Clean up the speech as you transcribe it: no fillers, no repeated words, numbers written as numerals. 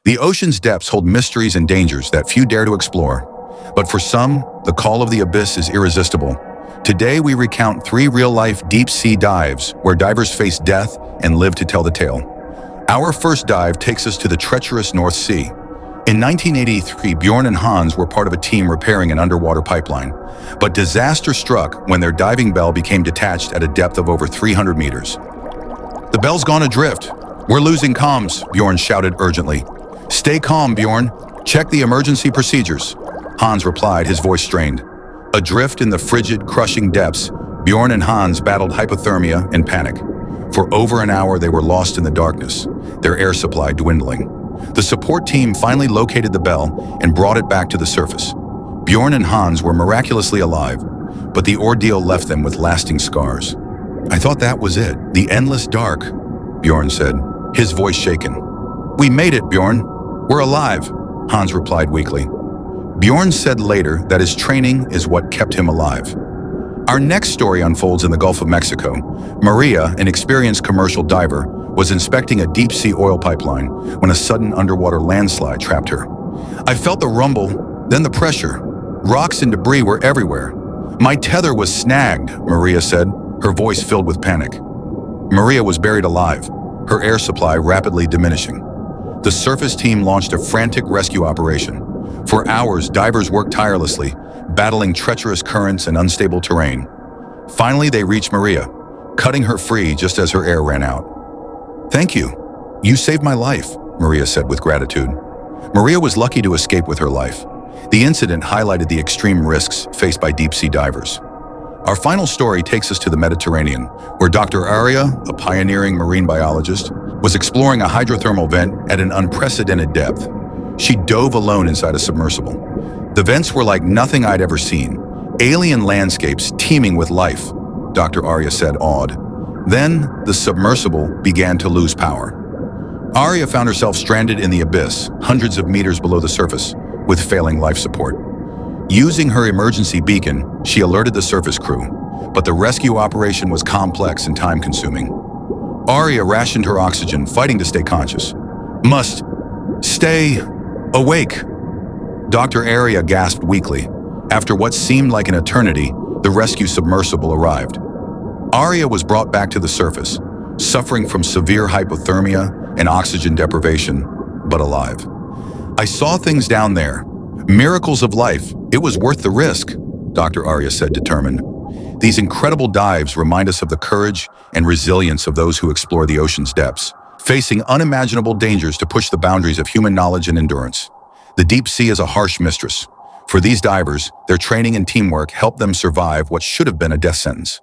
The ocean's depths hold mysteries and dangers that few dare to explore. But for some, the call of the abyss is irresistible. Today we recount 3 real-life deep-sea dives where divers face death and live to tell the tale. Our first dive takes us to the treacherous North Sea. In 1983, Bjorn and Hans were part of a team repairing an underwater pipeline. But disaster struck when their diving bell became detached at a depth of over 300 meters. "The bell's gone adrift. We're losing comms," Bjorn shouted urgently. "Stay calm, Bjorn. Check the emergency procedures," Hans replied, his voice strained. Adrift in the frigid, crushing depths, Bjorn and Hans battled hypothermia and panic. For over an hour, they were lost in the darkness, their air supply dwindling. The support team finally located the bell and brought it back to the surface. Bjorn and Hans were miraculously alive, but the ordeal left them with lasting scars. "I thought that was it, the endless dark," Bjorn said, his voice shaken. "We made it, Bjorn. We're alive," Hans replied weakly. Bjorn said later that his training is what kept him alive. Our next story unfolds in the Gulf of Mexico. Maria, an experienced commercial diver, was inspecting a deep-sea oil pipeline when a sudden underwater landslide trapped her. "I felt the rumble, then the pressure. Rocks and debris were everywhere. My tether was snagged," Maria said, her voice filled with panic. Maria was buried alive, her air supply rapidly diminishing. The surface team launched a frantic rescue operation. For hours, divers worked tirelessly, battling treacherous currents and unstable terrain. Finally, they reached Maria, cutting her free just as her air ran out. "Thank you. You saved my life," Maria said with gratitude. Maria was lucky to escape with her life. The incident highlighted the extreme risks faced by deep-sea divers. Our final story takes us to the Mediterranean, where Dr. Aria, a pioneering marine biologist, was exploring a hydrothermal vent at an unprecedented depth. She dove alone inside a submersible. The vents were like nothing I'd ever seen, alien landscapes teeming with life, Dr. Aria said, awed. Then, the submersible began to lose power. Aria found herself stranded in the abyss, hundreds of meters below the surface, with failing life support. Using her emergency beacon, she alerted the surface crew, but the rescue operation was complex and time-consuming. Aria rationed her oxygen, fighting to stay conscious. "Must stay awake," Dr. Aria gasped weakly. After what seemed like an eternity, the rescue submersible arrived. Aria was brought back to the surface, suffering from severe hypothermia and oxygen deprivation, but alive. "I saw things down there. Miracles of life. It was worth the risk," Dr. Aria said, determined. These incredible dives remind us of the courage and resilience of those who explore the ocean's depths, facing unimaginable dangers to push the boundaries of human knowledge and endurance. The deep sea is a harsh mistress. For these divers, their training and teamwork helped them survive what should have been a death sentence.